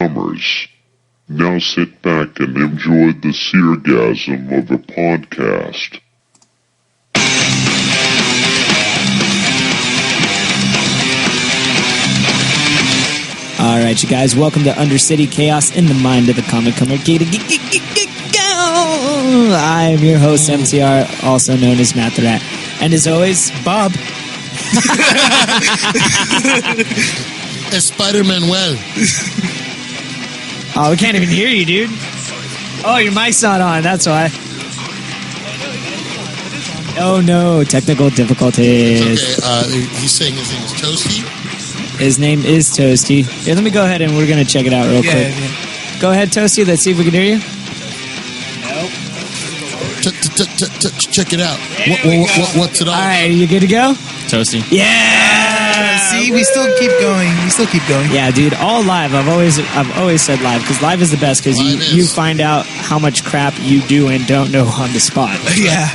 Now sit back and enjoy the seergasm of a podcast. All right, you guys, welcome to Undercity Chaos in the mind of the comic comer. I am your host, MTR, also known as Matt the Rat. And as always, Bob. Es Spider-Manuel. Oh, we can't even hear you, dude. Oh, your mic's not on, that's why. Oh, no, technical difficulties. Okay, he's saying his name is Toasty. His name is Toasty. Here, let me go ahead and we're going to check it out real quick. Yeah. Go ahead, Toasty. Let's see if we can hear you. Nope. Check it out. What's it all? All right, you good to go? Toasty. Yeah! See, we still keep going. Yeah, dude, all live. I've always said live, because live is the best, because you find out how much crap you do and don't know on the spot. Yeah.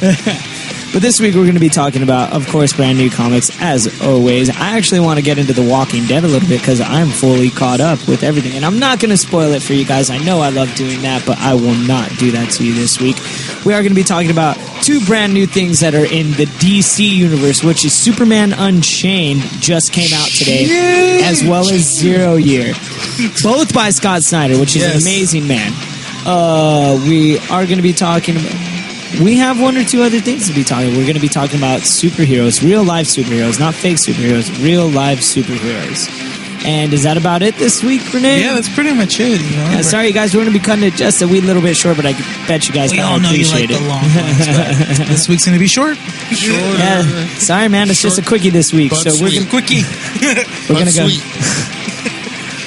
But this week we're going to be talking about, of course, brand new comics, as always. I actually want to get into The Walking Dead a little bit because I'm fully caught up with everything. And I'm not going to spoil it for you guys. I know I love doing that, but I will not do that to you this week. We are going to be talking about two brand new things that are in the DC universe, which is Superman Unchained, just came out today, as well as Zero Year. Both by Scott Snyder, which is an amazing man. We are going to be talking about... We have one or two other things to be talking about. We're going to be talking about superheroes, real-life superheroes, not fake superheroes, real-life superheroes. And is that about it this week, Renee? Yeah, that's pretty much it. You know? Yeah, sorry, guys, we're going to be cutting it just a wee little bit short, but I bet you guys we kind all of know you appreciate like it. the long ones, but this week's going to be short. Yeah, sorry, man, it's just a quickie this week. But So we're sweet. going to go.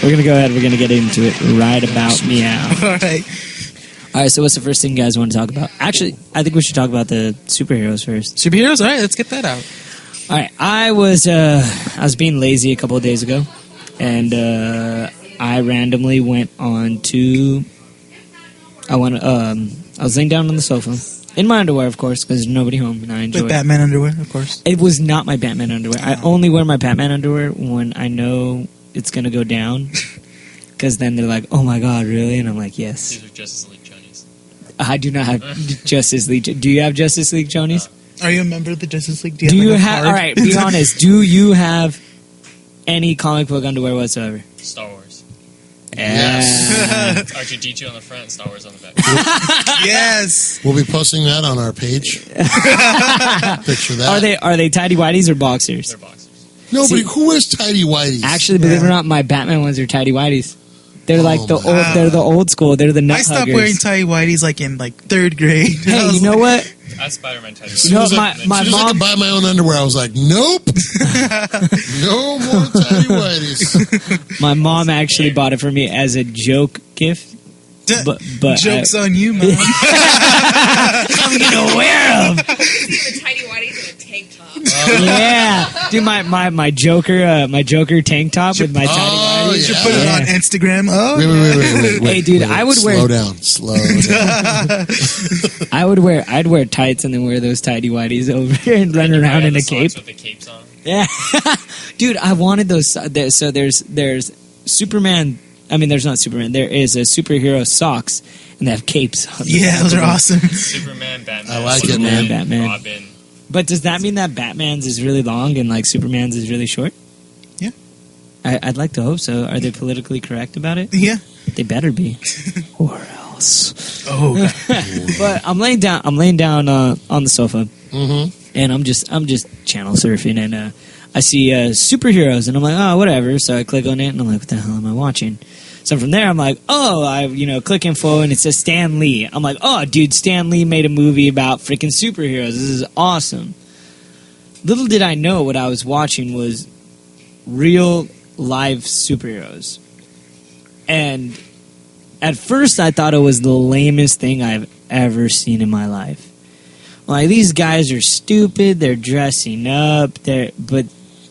We're going to go ahead. We're going to get into it right about meow. All right, so what's the first thing you guys want to talk about? Actually, I think we should talk about the superheroes first. Superheroes? All right, let's get that out. All right, I was being lazy a couple of days ago, and I randomly went on to... I was laying down on the sofa, in my underwear, of course, because there's nobody home, and I enjoy With Batman underwear, of course. It was not my Batman underwear. I only wear my Batman underwear when I know it's going to go down, because then they're like, oh my god, really? And I'm like, yes. These are Justice League Johnnies. I do not have Justice League. Do you have Justice League Johnnies? Are you a member of the Justice League? Do you have? All right, be honest. Do you have any comic book underwear whatsoever? Star Wars. Yes. R2-D2 on the front, Star Wars on the back. Yes. We'll be posting that on our page. Picture that. Are they tidy whities or boxers? They're boxers. Nobody who wears tidy whities. Actually, believe it or not, my Batman ones are tidy whities. They're like they're the old school. They're the nut I stopped huggers. wearing tighty whities like in third grade. Hey, you know what? That's Spider-Man tidy. You know what? My As soon as I could buy my own underwear, I was like, nope. No more tidy whities. My mom actually bought it for me as a joke gift. But Joke's on you, man. I'm gonna wear them. The tidy whities and a tank top. Yeah, dude, my Joker tank top with my tidy whities. You should put it on Instagram. Oh, Wait, Hey, dude, I would wear. Slow down. I'd wear tights and then wear those tidy whities over and run around in a cape. With the capes on. Yeah, dude, I wanted those. So there's Superman. I mean, there's not Superman. There is a superhero socks, and they have capes on them. yeah, those are awesome. Superman, Batman. I like it, Superman, man. Batman. Robin. But does that mean that Batman's is really long and like Superman's is really short? Yeah. I'd like to hope so. Are they politically correct about it? Yeah. They better be, or else. Oh, God. But I'm laying down on the sofa, Mm-hmm. and I'm just channel surfing, and I see superheroes, and I'm like, oh, whatever. So I click on it, and I'm like, what the hell am I watching? So from there, I'm like, oh, I click info, and it says Stan Lee. I'm like, oh, dude, Stan Lee made a movie about freaking superheroes. This is awesome. Little did I know what I was watching was real live superheroes. And at first, I thought it was the lamest thing I've ever seen in my life. Like, these guys are stupid. They're dressing up. But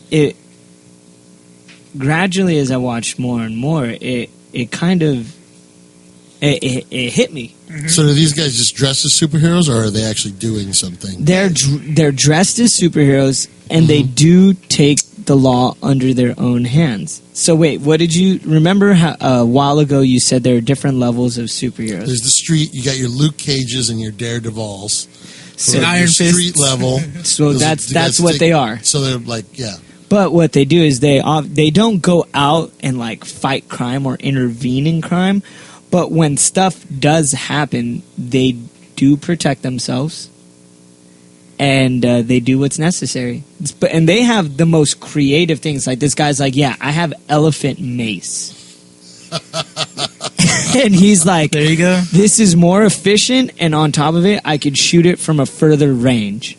it gradually, as I watched more and more, it kind of it hit me. Mm-hmm. So do these guys just dress as superheroes, or are they actually doing something? They're dressed as superheroes, and they do take the law under their own hands. So wait, what did you remember? How, a while ago, you said there are different levels of superheroes. There's the street. You got your Luke Cages and your Daredevils. So, Iron your Fist. street level. so Those- that's the guys what take- they are. So they're like, yeah. But what they do is they don't go out and like fight crime or intervene in crime. But when stuff does happen, they do protect themselves, and they do what's necessary. And they have the most creative things. Like this guy's like, yeah, I have elephant mace, and he's like, There you go. this is more efficient, and on top of it, I could shoot it from a further range.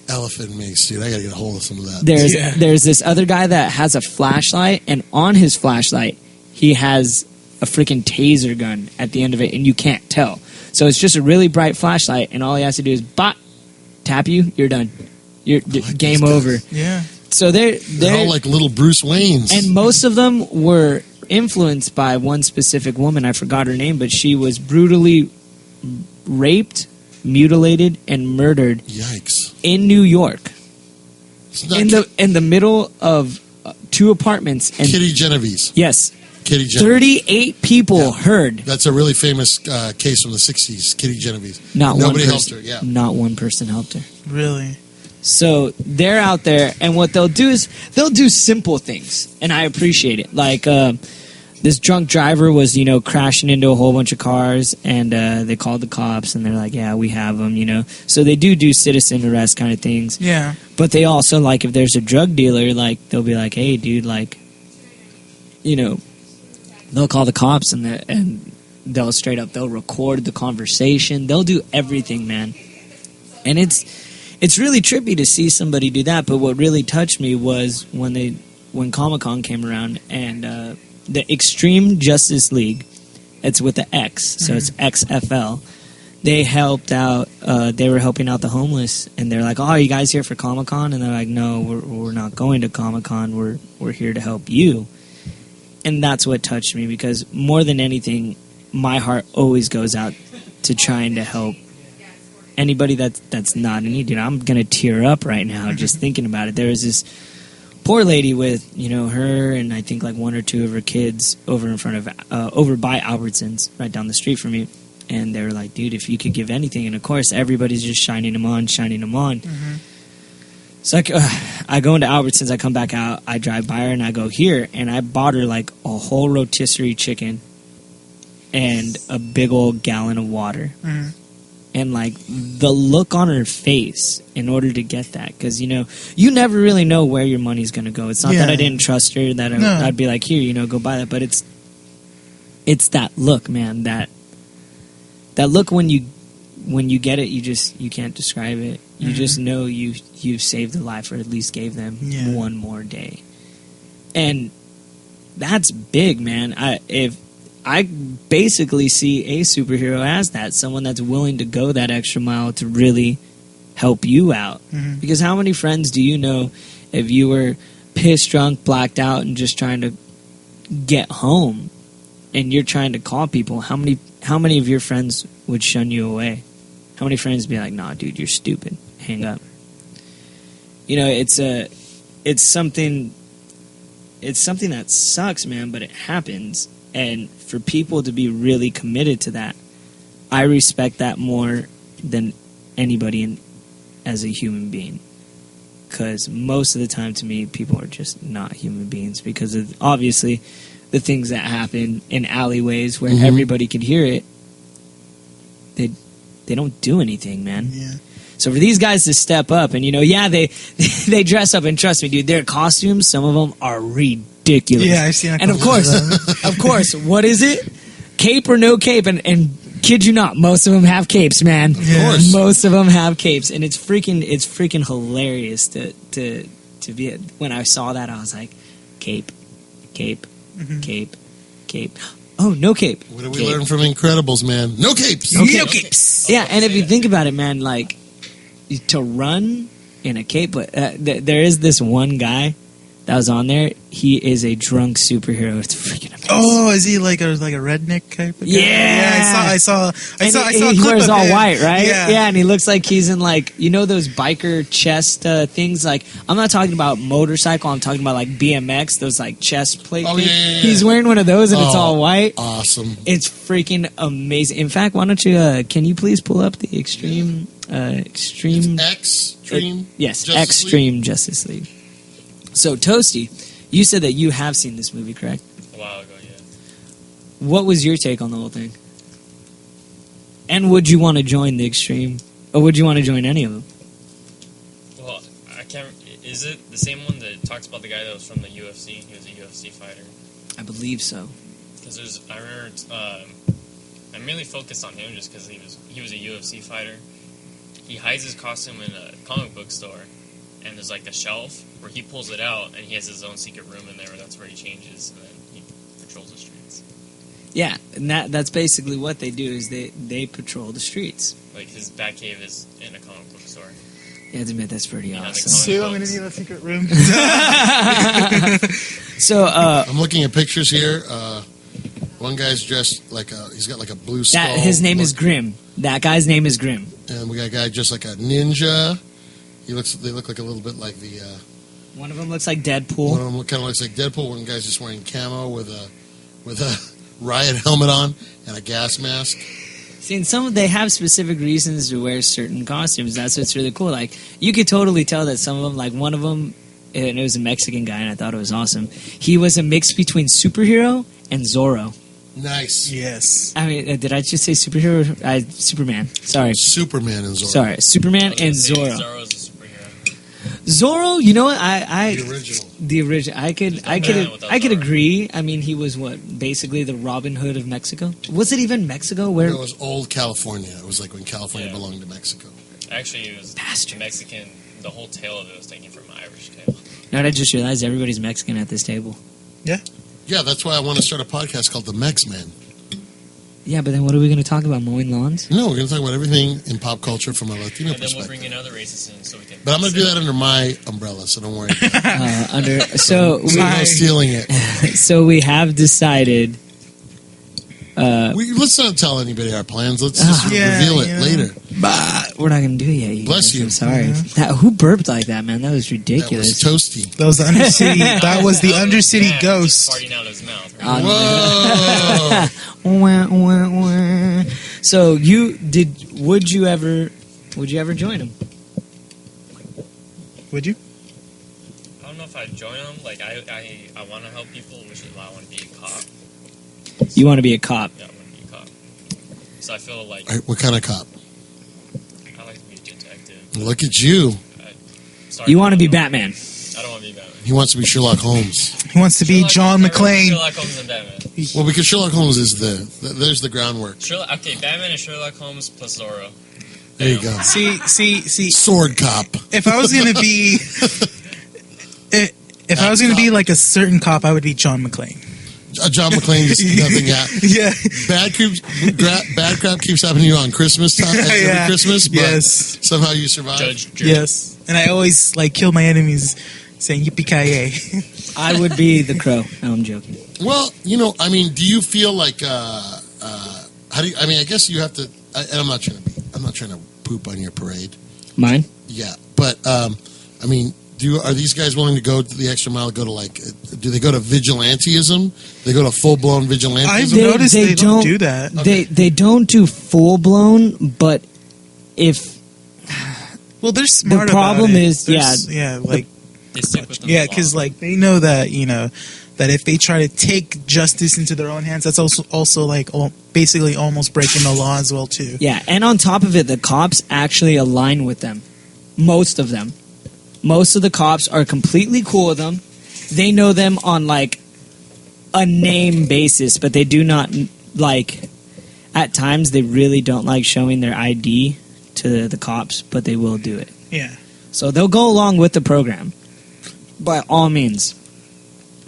Elephant mace, dude. I got to get a hold of some of that. There's this other guy that has a flashlight, and on his flashlight, he has a freaking taser gun at the end of it, and you can't tell. So it's just a really bright flashlight, and all he has to do is tap you, you're done. You're like game these guys. over. Yeah. So They're all like little Bruce Waynes. and most of them were influenced by one specific woman. I forgot her name, but she was brutally raped, mutilated, and murdered Yikes. in New York. It's not In the middle of two apartments, and Kitty Genovese. yes, Kitty Genovese. 38 people Yeah. heard. That's a really famous case from the 60s, Kitty Genovese. Not Nobody one helped person, her, yeah. Not one person helped her. Really. So they're out there, and what they'll do is they'll do simple things, and I appreciate it. Like this drunk driver was, crashing into a whole bunch of cars, and they called the cops, and they're like, "Yeah, we have them," So they do citizen arrest kind of things. Yeah. But they also, like, if there's a drug dealer, like, they'll be like, "Hey, dude, like, they'll call the cops, and they'll straight up they'll record the conversation. They'll do everything, man, and it's really trippy to see somebody do that. But what really touched me was when Comic-Con came around, and the Extreme Justice League, it's with the X, so it's XFL. They helped out. They were helping out the homeless, and they're like, "Oh, are you guys here for Comic-Con?" And they're like, "No, we're not going to Comic-Con. We're here to help you." And that's what touched me, because more than anything, my heart always goes out to trying to help anybody that's not in need. I'm gonna tear up right now just thinking about it. There was this poor lady with her and I think like one or two of her kids over in front of over by Albertsons, right down the street from me, and they were like, "Dude, if you could give anything," and of course everybody's just shining them on. It's like I go into Albertsons, I come back out, I drive by her, and I go here, and I bought her like a whole rotisserie chicken and a big old gallon of water. And like the look on her face in order to get that, because you never really know where your money's going to go. It's not that I didn't trust her, that I'd be like, "Here, go buy that," but it's that look, man, that look when you get it, you can't describe it. You just know you've saved a life, or at least gave them one more day. And that's big, man. I basically see a superhero as that, someone that's willing to go that extra mile to really help you out. Because how many friends do you know, if you were pissed, drunk, blacked out, and just trying to get home, and you're trying to call people, how many of your friends would shun you away? How many friends would be like, "Nah, dude, you're stupid. Hang up." It's something that sucks, man, but it happens. And for people to be really committed to that, I respect that more than anybody as a human being. Because most of the time, to me, people are just not human beings, because of, obviously, the things that happen in alleyways where everybody could hear it. They don't do anything, man. Yeah. So for these guys to step up and, they dress up, and trust me, dude, their costumes, some of them are ridiculous. Yeah, I've seen a And of couple course, of course, what is it? Cape or no cape? And kid you not, most of them have capes, man. Of course. Most of them have capes, and it's freaking hilarious to be. When I saw that, I was like, cape, cape, cape, cape. Oh, no cape. What did we Cape. learn from Incredibles, man? No capes. No capes. Yeah, and if you think about it, man, like, to run in a cape, but there is this one guy that was on there. He is a drunk superhero. It's freaking amazing. Oh, is he like a redneck type of guy? Yeah. I saw a And clip he wears of all him. white, right? Yeah. And he looks like he's in like, you know those biker chest things? Like, I'm not talking about motorcycle. I'm talking about like BMX, those like chest plate Oh, things. yeah, yeah, yeah. He's wearing one of those, and it's Oh, all white. Awesome. It's freaking amazing. In fact, why don't you? Can you please pull up the extreme? Extreme. Extreme. Yes, Justice Extreme Justice League. So, Toasty, you said that you have seen this movie, correct? A while ago, yeah. What was your take on the whole thing? And would you want to join the Extreme, or would you want to join any of them? Well, I can't. Is it the same one that talks about the guy that was from the UFC? He was a UFC fighter. I believe so. Because I remember, I'm mainly focused on him just because he was a UFC fighter. He hides his costume in a comic book store, and there's like a shelf where he pulls it out, and he has his own secret room in there. Where that's where he changes, and then he patrols the streets. Yeah, and that's basically what they do is they patrol the streets. Like his Batcave is in a comic book store. Yeah, I admit that's pretty Yeah, awesome. Sue, I'm gonna need a secret room. So, I'm looking at pictures here. One guy's dressed like he's got like a blue skull. his name is look, Grim. That guy's name is Grim. and we got a guy just like a ninja. They look like a little bit like the. One of them looks like One Deadpool. of them kind of looks like Deadpool. One guy's just wearing camo with a riot helmet on and a gas mask. See, and they have specific reasons to wear certain costumes. That's what's really cool. Like, you could totally tell that some of them, like one of them, and it was a Mexican guy, and I thought it was awesome. He was a mix between superhero and Zorro. Nice. Yes. I mean, did I just say superhero? Superman. Sorry. Superman and Zorro. Sorry. Superman and Zorro. Zorro's a superhero. Zorro, you know what? The original. The original. I could agree. I mean, he was what? Basically the Robin Hood of Mexico? Was it even Mexico? Where? It was old California. It was like when California Yeah. belonged to Mexico. Actually, it was Bastard. Mexican. The whole tale of it was taken from Irish tale. No, I just realized everybody's Mexican at this table. Yeah, that's why I want to start a podcast called The Mex Man. Yeah, but then what are we going to talk about? Mowing lawns? No, we're going to talk about everything in pop culture from a Latino And then we'll perspective. bring in other races in so we can. But I'm going to do that under my umbrella, so don't worry. So No stealing it. we have decided. Let's not tell anybody our plans. Let's just Yeah, reveal it yeah. later. But we're not going to do it yet. Bless guys. you. I'm sorry. Who burped like that, man? That was That ridiculous. was toasty. That was the Undercity. That was the Undercity Yeah, ghost. Farting out of his mouth. Right? Whoa! Wah, wah, wah. So would you ever join him? Would you? I don't know if I'd join him. Like I want to help people, which is why I want to be a cop. You want to be a cop? Yeah, I want to be a cop. So I feel like All right, what kind of cop? I like to be a detective. Look at you. Sorry, You want to be I don't- Batman? I don't want to be Batman. He wants to be Sherlock Holmes. He wants to be John McClane. Sherlock Holmes and Batman. Well, because Sherlock Holmes is there's the groundwork. Batman and Sherlock Holmes plus Zorro. There you go. See. Sword cop. If I was gonna be, if I was gonna be like a certain cop, I would be John McClane. John McClane, just nothing happened. Yeah. Bad crap keeps happening to you on Christmas time, every Yeah. Christmas, but Yes. somehow you survive. Judge Dredd. Yes. And I always like kill my enemies, saying yippee ki I would be the Crow. No, I'm joking. Well, I mean, do you feel like how do you? I mean, I guess you have to. And I'm not trying to poop on your parade. Mine? Yeah, but I mean, are these guys willing to go the extra mile? Go to do they go to vigilantism? They go to full blown vigilantism? I've noticed they don't do that. They don't do full blown, but if Well, they're smart. The problem about it. is, like They stick with them. yeah, because like they know that that if they try to take justice into their own hands, that's also like basically almost breaking the law as well too. yeah, and on top of it, the cops actually align with them. Most of them. Most of the cops are completely cool with them. They know them on like a name basis, but they do not like. At times, they really don't like showing their ID to the cops, but they will do it. Yeah. So they'll go along with the program, by all means.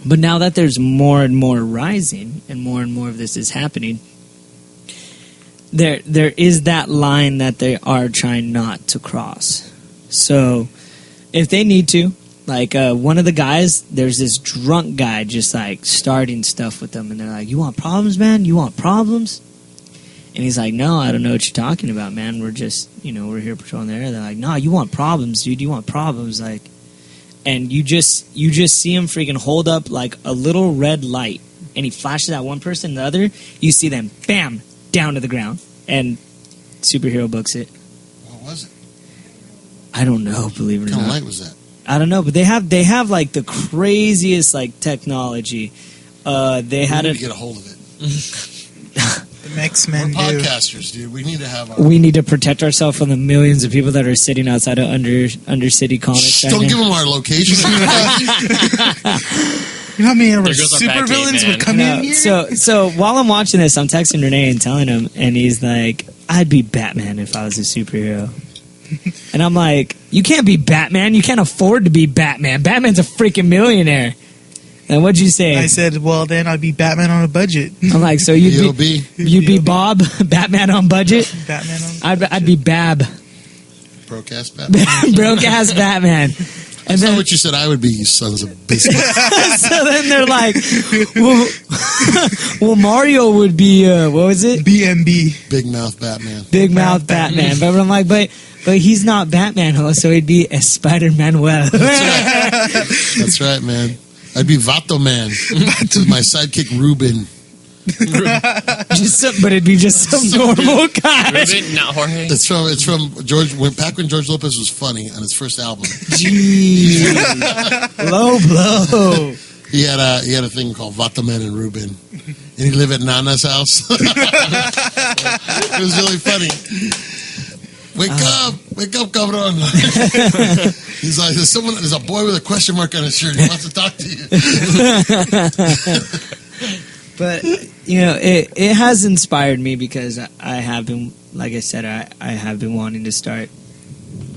But now that there's more and more rising, and more of this is happening, there is that line that they are trying not to cross. So if they need to, Like, one of the guys, there's this drunk guy just, like, starting stuff with them. And they're like, you want problems, man? You want problems? And he's like, no, I don't know what you're talking about, man. We're just, we're here patrolling the area. They're like, no, you want problems, dude. You want problems. Like, and you just see him freaking hold up, like, a little red light. And he flashes at one person and the other. You see them, bam, down to the ground. And Superhero books it. What was it? I don't know, believe it or What kind of not. light was that? I don't know, but they have like the craziest like technology. They had We it. need to get a hold of it. The X-Men We're do. podcasters, dude. We need to have our... We need to protect ourselves from the millions of people that are sitting outside of Undercity Comics. Shh, right don't now. give them our location. You know how many of our There goes our super Batcave, villains man. would come in here? So while I'm watching this, I'm texting Renee and telling him, and he's like, "I'd be Batman if I was a superhero." And I'm like, "You can't be Batman. You can't afford to be Batman. Batman's a freaking millionaire." And what'd you say? I said, well, then I'd be Batman on a budget. I'm like, "So you'd B.O.B. be Bob, Batman on budget? Batman on I'd be Bab, Broadcast Batman. broke ass Batman." And That's not then, what you said I would be, you sons of biscuits. so then they're like, well, Mario would be, what was it? BMB. Big mouth Batman. Big Mouth Batman. But I'm like, but he's not Batman, so he'd be a Spider-Manuel. That's right, man. I'd be Vato Man. With my sidekick Ruben. But it'd be just some normal guy. Ruben, not Jorge. It's from George back when George Lopez was funny on his first album. Jeez. Low blow. He had a thing called Vato Man and Ruben. And he lived at Nana's house. It was really funny. Wake up, cabron. He's like, there's a boy with a question mark on his shirt. He wants to talk to you. But, it has inspired me because I have been, like I said, I have been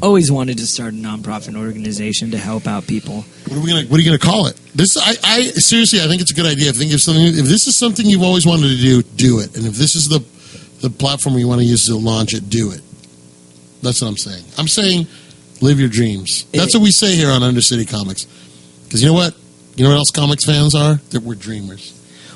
always wanted to start a nonprofit organization to help out people. What are you gonna call it? I seriously, I think it's a good idea. If this is something you've always wanted to do it. And if this is the platform you want to use to launch it, do it. That's what I'm saying. I'm saying, live your dreams. That's what we say here on Undercity Comics. Because you know what? You know what else comics fans are? That we're dreamers.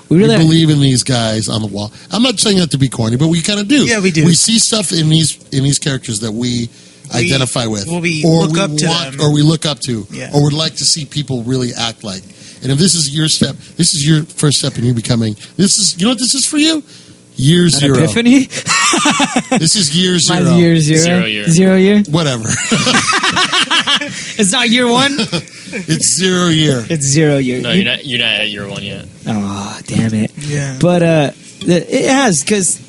We believe in these guys on the wall. I'm not saying that to be corny, but we kind of do. Yeah, we do. We see stuff in these characters that we identify with, or we look up to them, or would like to see people really act like. And if this is your step, this is your first step in you becoming. This is, you know what this is for you? Year zero. Epiphany? This is year zero. My year zero. 0 year. 0 year? Whatever. It's not year one? It's 0 year. It's 0 year. No, you're not at year one yet. Oh, damn it. Yeah. But it has, because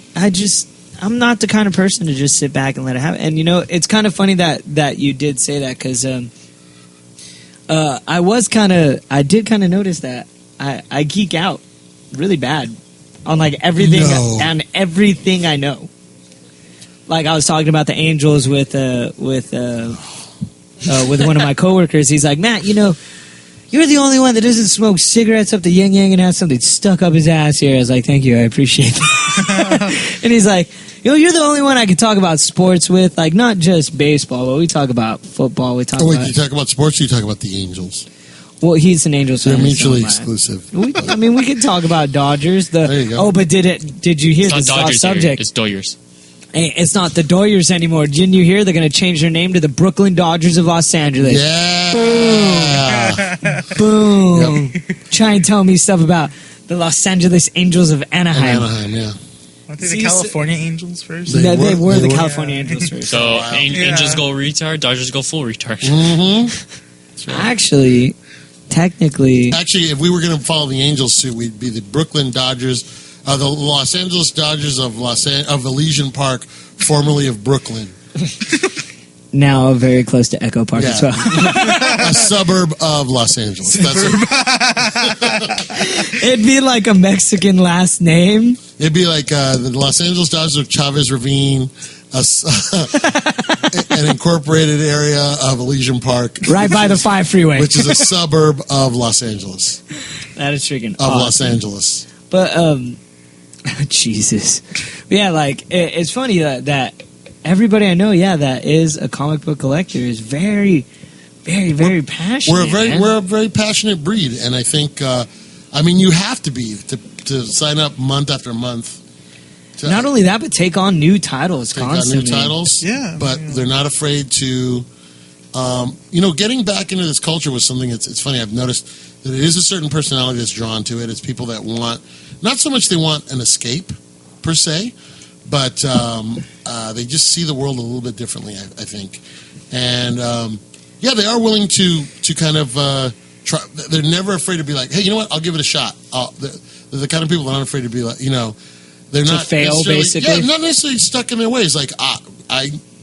I'm not the kind of person to just sit back and let it happen. And, it's kind of funny that you did say that, because I did kind of notice that I geek out really bad on, like, everything, on everything I know. Like, I was talking about the Angels with one of my coworkers. He's like, Matt, you're the only one that doesn't smoke cigarettes up the yin yang and has something stuck up his ass here. I was like, thank you, I appreciate that. And he's like, you're the only one I can talk about sports with, like, not just baseball, but we talk about football. We talk Oh, wait, about. you talk about sports or you talk about the Angels? Well, he's an Angels fan. They're mutually so exclusive. we could talk about Dodgers. There you go. Oh, but did you hear It's not this Dodgers subject? here. It's Doyers. Hey, it's not the Doyers anymore. Didn't you hear? They're going to change their name to the Brooklyn Dodgers of Los Angeles. Yeah. Boom. Try and tell me stuff about the Los Angeles Angels of Anaheim. Anaheim, yeah. Aren't they See, the California Angels first? They They were were. the California Angels first. So Wow. Angels go retard, Dodgers go full retard. Mm-hmm. Actually, technically, Actually, if we were going to follow the Angels suit, we'd be the Brooklyn Dodgers, the Los Angeles Dodgers of Elysian Park, formerly of Brooklyn, now very close to Echo Park as well. a suburb of Los Angeles. That's it. It'd be like a Mexican last name. It'd be like the Los Angeles Dodgers of Chavez Ravine, an incorporated area of Elysian Park, Right by the 5 freeway. which is a suburb of Los Angeles, That is freaking of Los awesome. Angeles. But, Jesus. Yeah, like, it's funny that everybody I know, that is a comic book collector is very, very, very passionate. We're a very passionate breed, and I think you have to be to sign up month after month. Not only that, but take on new titles constantly. Take on new titles, Yeah, but they're not afraid to. Getting back into this culture was something. It's funny. I've noticed that it is a certain personality that's drawn to it. It's people that want not so much they want an escape per se, but they just see the world a little bit differently. I think, and they are willing to kind of try. They're never afraid to be like, hey, you know what? I'll give it a shot. They're the kind of people that aren't afraid to be like, they're To not fail, necessarily- basically? Yeah, not necessarily stuck in their ways. Like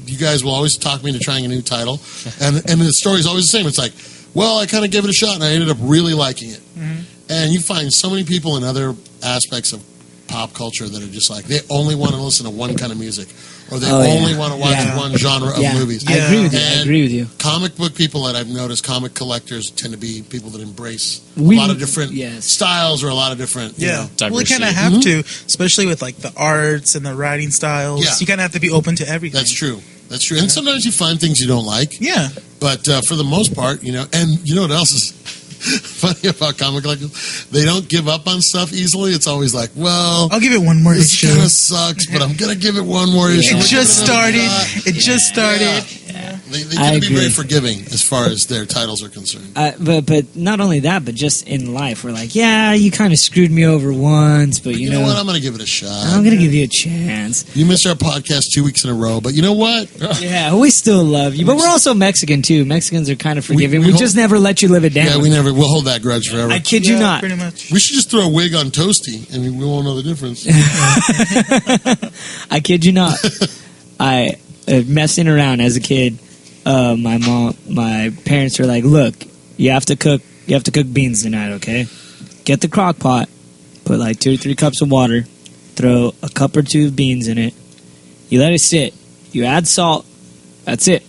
you guys will always talk me into trying a new title, and the story's always the same. It's like, well, I kind of gave it a shot, and I ended up really liking it. Mm-hmm. And you find so many people in other aspects of pop culture that are just like they only want to listen to one kind of music, or they only want to watch one genre of movies. I agree with you. And I agree with you. comic book people that I've noticed, comic collectors tend to be people that embrace a We- lot of different yes. styles or a lot of different. you know. Well, you kind Diversity. of have to, especially with like the arts and the writing styles. Yeah. You kind of have to be open to everything. That's true. That's true. And sometimes you find things you don't like. Yeah. But for the most part, and you know what else is funny about comic collectors? They don't give up on stuff easily. It's always like, well, I'll give it one more this issue. kind of sucks, but I'm going to give it one more issue. It We'll just give another started. shot. It just started. They I tend to be agree. very forgiving as far as their titles are concerned. But not only that, but just in life, we're like, yeah, you kind of screwed me over once, but You know what? I'm going to give it a shot. I'm going to give you a chance. You missed our podcast 2 weeks in a row, but you know what? Yeah, we still love you. But we're also Mexican, too. Mexicans are kind of forgiving. we We hold- just never let you live it down. Yeah, we'll hold that grudge forever. I kid you Yeah, not. Pretty much. We should just throw a wig on Toasty, and we won't know the difference. I kid you not. I messing around as a kid. My parents were like, "Look, you have to cook beans tonight, okay? Get the crock pot, put like 2 or 3 cups of water, throw a cup or 2 of beans in it. You let it sit. You add salt. That's it.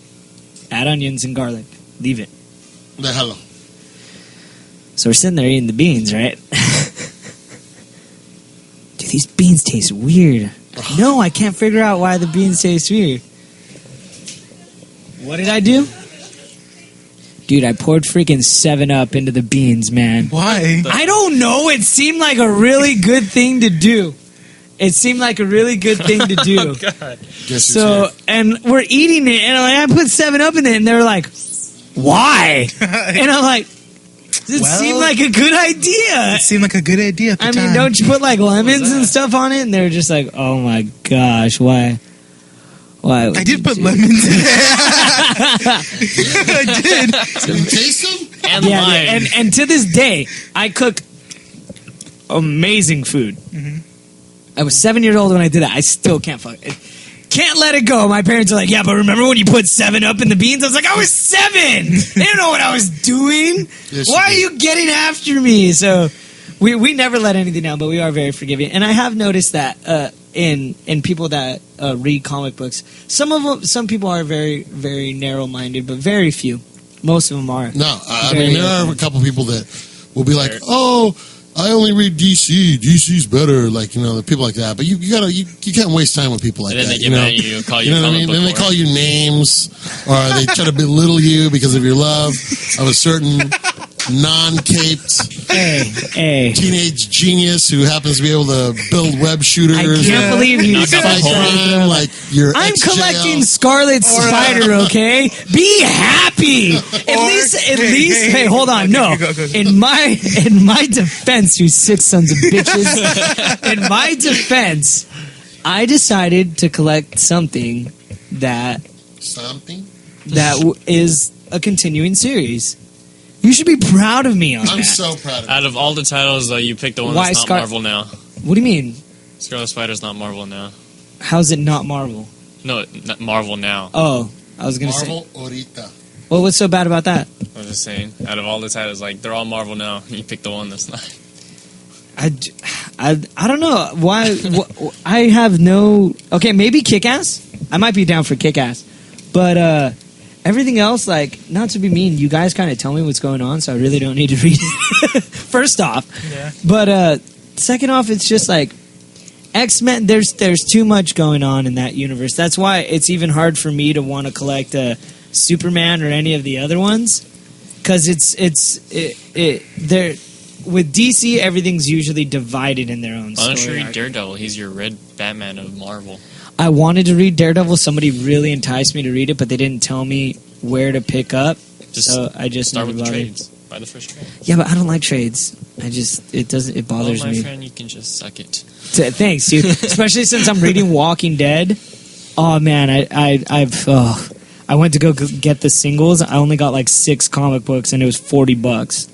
Add onions and garlic. Leave it." Déjalo. So we're sitting there eating the beans, right? Dude, these beans taste weird. No, I can't figure out why the beans taste weird. What did I do? Dude, I poured freaking 7-Up into the beans, man. Why? I don't know. It seemed like a really good thing to do. It seemed like a really good thing to do. God. Guess who's So, here? and we're eating it, and I put 7-Up in it, and they're like, why? And I'm like, it Well, seemed like a good idea. It seemed like a good idea at the I time. mean, don't you put like lemons and stuff on it? And they're just like, oh my gosh, why? Why? would I you did put do- lemons in it. I did. Can you taste them? And Yeah, lime. and to this day, I cook amazing food. I was 7 years old when I did that. I still can't can't let it go. My parents are like, yeah, but remember when you put 7-Up in the beans? I was like, I was 7. They didn't know what I was doing. Yes, Why are you did. you getting after me? So we never let anything down, but we are very forgiving. And I have noticed that in people that read comic books, some people are very, very narrow-minded, but very few. Most of them are. No, I Very mean there are a open. couple people that will be like, "Oh, I only read DC. DC's better." Like the people like that. But you can't waste time with people like And then that. they get mad at you and call you know what I comic mean? book Then they whore. call you names, or they try to belittle you because of your love of a certain non-caped Hey. teenage genius who happens to be able to build web shooters. I can't believe you Knock out fight the whole- crime like your I'm ex-jail. collecting Scarlet Spider, okay? Be happy. At least, hey, hold on. Okay, No. go. In my defense, you 6 sons of bitches. In my defense, I decided to collect something that something. is a continuing series. You should be proud of me on I'm that. so proud of you. Out of all the titles, though, you picked the one Why that's not Scar- Marvel now. What do you mean? Scarlet Spider's not Marvel now. How's it not Marvel? No, not Marvel now. Oh, I was going to say. Marvel Ahorita. Well, what's so bad about that? I was just saying. Out of all the titles, like they're all Marvel now. You picked the one that's not. I don't know why. I have no. Okay, maybe Kick-Ass. I might be down for Kick-Ass, but everything else, like, not to be mean, you guys kind of tell me what's going on, so I really don't need to read it. First off, Yeah. but second off, it's just like X-Men. There's too much going on in that universe. That's why it's even hard for me to want to collect Superman or any of the other ones, because they're with DC, everything's usually divided in their own Why don't you story read arc. Daredevil? He's your red Batman of Marvel. I wanted to read Daredevil. Somebody really enticed me to read it, but they didn't tell me where to pick up. So I just Start never with the bothered. trades. Buy the first trade. Yeah, but I don't like trades. It bothers my me. friend, you can just suck it. Thanks, dude. Especially since I'm reading Walking Dead. Oh man, I went to go get the singles. I only got like 6 comic books, and it was $40.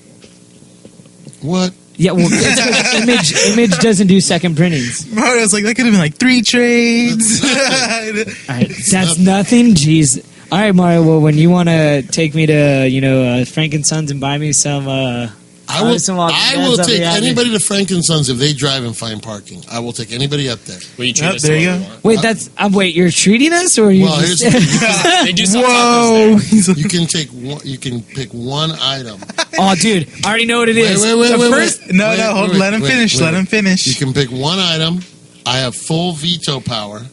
What? Yeah, well, it's 'cause Image doesn't do second printings. Mario's like, that could have been like 3 trades. All right, that's nothing. Jeez. All right, Mario. Well, when you want to take me to Frank and Sons and buy me some, I will something take out there. anybody to Frank and Sons if they drive and find parking. I will take anybody up there. Will you treat Yep, us there to you what go. we want? Wait, wait. You're treating us, or are you? Well, just... here's the They do some Whoa. tacos He's like, you can take one. You can pick one item. Oh, dude, I already know what it is. Wait, The wait, first- wait. no, Wait, hold, wait, let him wait, finish. wait, Let him You finish. can pick one item. I have full veto power.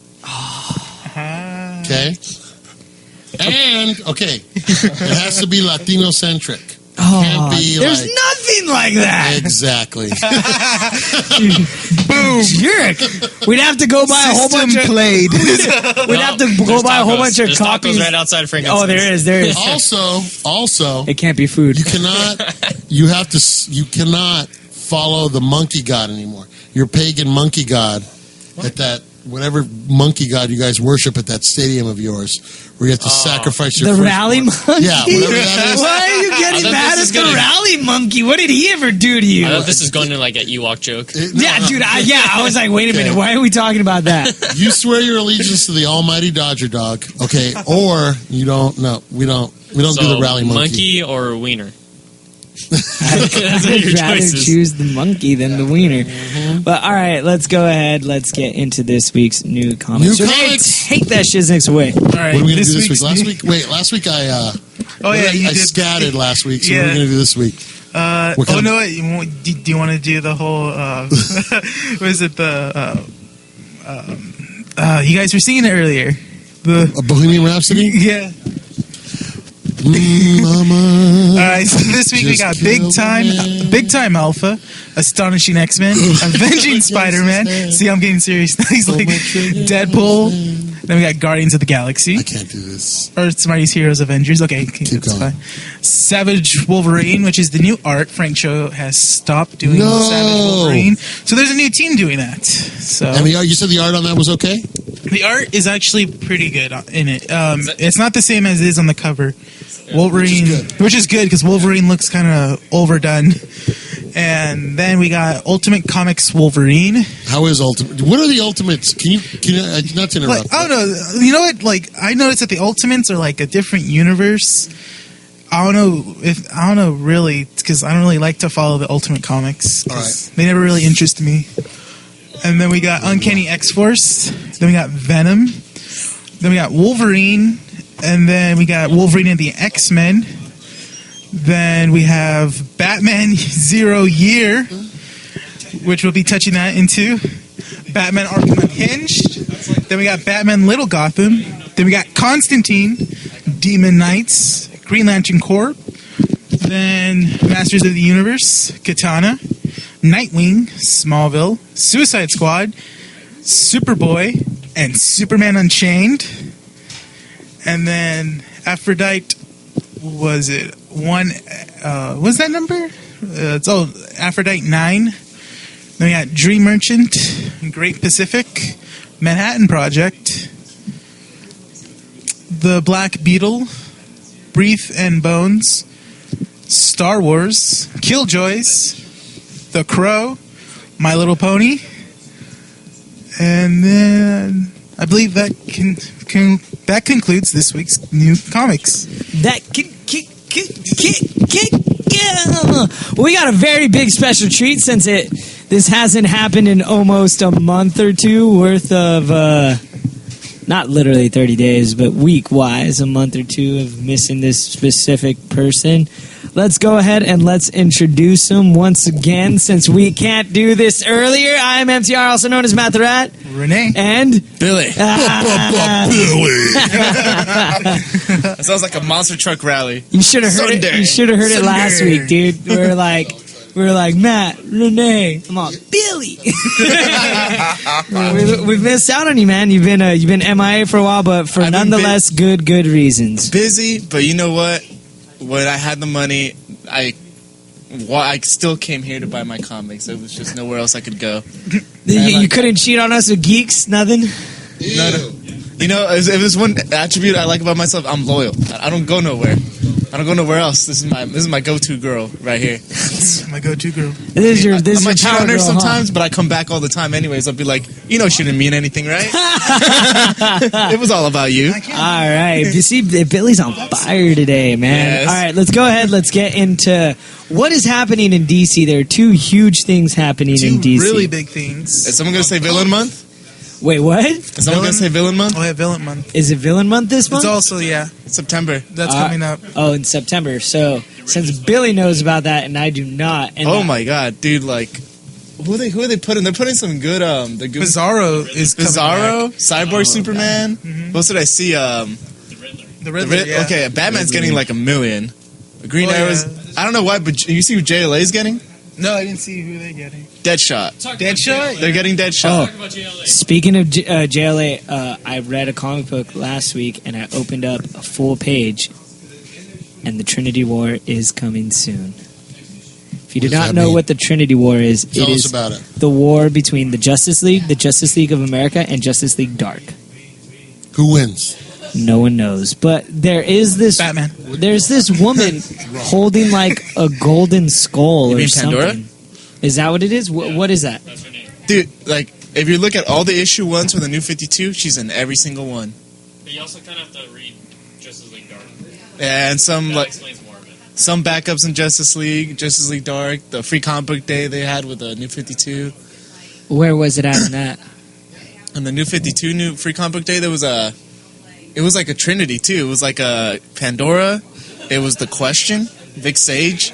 Okay. And it has to be Latino centric. Oh, Can't be there's like nothing like that. exactly. Boom. Jerk. We'd have to go buy a whole bunch System of. played. We'd have to go buy a whole bunch of There's copies. tacos right outside of Frank and Oh, Sons. there is. Also, It can't be food. you cannot follow the monkey god anymore. Your pagan monkey god at that whatever monkey god you guys worship at that stadium of yours, where you have to sacrifice your The firstborn. rally monkey? Yeah, whatever that is. Why are you I getting thought mad this at is the gonna- rally monkey? What did he ever do to you? I thought this is going to like an Ewok joke. Yeah, dude. I was like, wait a Okay. minute. Why are we talking about that? You swear your allegiance to the almighty Dodger dog, okay? Or you don't. No, we don't. We don't do the rally monkey. or wiener. I'd your rather choices. choose the monkey than the wiener. But all right, let's go ahead. Let's get into this week's new comics. New Renee, comics? take that shiznix away. All right. What are we gonna do this week's week? Last new- week? Wait, last week I. Oh, yeah, you I did. scattered last week. So Yeah. what are we gonna do this week? What kind of- no, wait, do you want to do the whole, what is it, you guys were singing it earlier. A Bohemian Rhapsody? Yeah. Mama. All right, so this week we Just got kill the Big Time Alpha, Astonishing X-Men, Avenging Spider-Man. See, I'm getting serious. He's like Deadpool. Then we got Guardians of the Galaxy. I can't do this. Earth's Mightiest Heroes Avengers. Okay, that's going. fine. Savage Wolverine, which is the new art. Frank Cho has stopped doing No. Savage Wolverine. So there's a new team doing that. So And you said the art on that was okay? the art is actually pretty good in it. It's not the same as it is on the cover. Wolverine, which is good because Wolverine looks kind of overdone. And then we got Ultimate Comics Wolverine. How is Ultimate? What are the Ultimates? Can you not to interrupt? Like, I don't know. You know what? Like, I noticed that the Ultimates are like a different universe. I don't know really, because I don't really like to follow the Ultimate Comics. 'Cause they never really interest me. And then we got Uncanny X-Force. Then we got Venom. Then we got Wolverine. And then we got Wolverine and the X-Men. Then we have Batman Zero Year, which we'll be touching that into. Batman Arkham Unhinged. Then we got Batman Little Gotham. Then we got Constantine, Demon Knights, Green Lantern Corps. Then Masters of the Universe, Katana. Nightwing, Smallville, Suicide Squad, Superboy, and Superman Unchained. And then Aphrodite, was it one? What's that number? Aphrodite 9. Then we got Dream Merchant, Great Pacific, Manhattan Project, The Black Beetle, Breath and Bones, Star Wars, Killjoys, The Crow, My Little Pony, and then I believe that that concludes this week's new comics. We got a very big special treat since this hasn't happened in almost a month or two worth of not literally 30 days, but week-wise, a month or two of missing this specific person. Let's go ahead and let's introduce him once again, since we can't do this earlier. I'm MTR, also known as Matt the Rat. Renee. And Billy. Billy. That sounds like a monster truck rally. you should have heard it. Sunday. You should have heard it last Sunday. week, dude. We were like Matt, Renee, come on, Billy. We've missed out on you, man. You've been MIA for a while, but for I've been nonetheless good reasons. Busy, but you know what? When I had the money, I still came here to buy my comics. There was just nowhere else I could go. You couldn't cheat on us with geeks, nothing. No. You know, if there's one attribute I like about myself, I'm loyal. I don't go nowhere. I don't go nowhere else. This is my go-to girl right here. My go-to girl. This is I your might cheat power on her girl, huh? sometimes, but I come back all the time anyways. I'll be like, you know, she didn't mean anything, right? It was all about you. All right. You see, Billy's on fire today, man. Yes. All right, let's go ahead. Let's get into what is happening in DC. There are two huge things happening Two in DC. really big things. Is someone going to say Villain Month? Wait, what? Is someone going to say Villain Month? Oh, yeah, Villain Month. Is it Villain Month this month? It's also, yeah, September. that's coming up. Oh, in September. So since Billy knows about that and I do not, and Oh my god, dude! Like, who are they putting? They're putting some good. The good Bizarro is coming Bizarro, back. Cyborg, Superman. What else did I see? The The Riddler, yeah. Okay, Batman's getting like $1 million. Green Oh, Arrow's. yeah. I don't know why, but you see who JLA's getting? No, I didn't see who they're getting. Deadshot. Deadshot? They're getting Deadshot. Oh, speaking of JLA, I read a comic book last week and I opened up a full page, and the Trinity War is coming soon. If you do What does not that know mean? what the Trinity War is, Tell it us is about it. the war between the Justice League of America, and Justice League Dark. Who wins? No one knows, but there is this Batman. There's this woman holding like a golden skull You or mean something. Pandora? Is that what it is? What is that? Dude, like, if you look at all the issue ones for the New 52, she's in every single one. But you also kind of have to read Justice League Dark. And some That like explains more of it. some backups in Justice League Dark, the free comic book day they had with the New 52. Where was it at in that? On the New 52 new free comic book day, there was it was like a trinity too. It was like a Pandora, it was the Question, Vic Sage,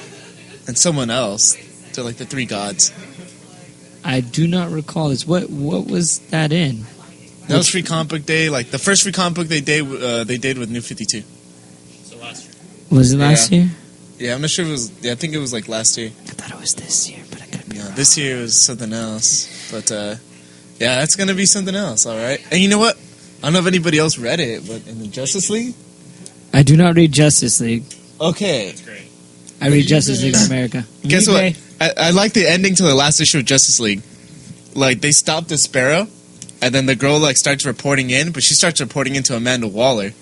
and someone else. They're like the three gods. I do not recall this. What was that in? That was free comic book day, like the first free comic book they did with New 52. So last year. Was it last year? Yeah, I'm not sure if it was. Yeah, I think it was like last year. I thought it was this year, but I could be Yeah, wrong. this year was something else. But yeah, that's gonna be something else. All right. And you know what? I don't know if anybody else read it, but in the Justice League. I do not read Justice League. Okay. It's great. I read Justice League of America. Guess eBay. what? I like the ending to the last issue of Justice League. Like, they stopped the Sparrow, and then the girl, like, starts reporting in, but she starts reporting into Amanda Waller.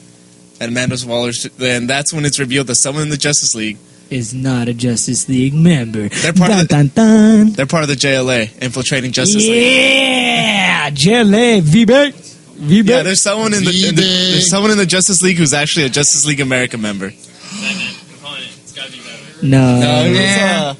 And then that's when it's revealed that someone in the Justice League, Is not a Justice League member. They're part of the- dun, dun. they're part of the JLA, infiltrating Justice League. Yeah, JLA, V-Back. V-Back. Yeah, there's someone there's someone in the Justice League who's actually a Justice League America member. Batman, I'm calling it. It's gotta be Batman. No, No, it was, Yeah.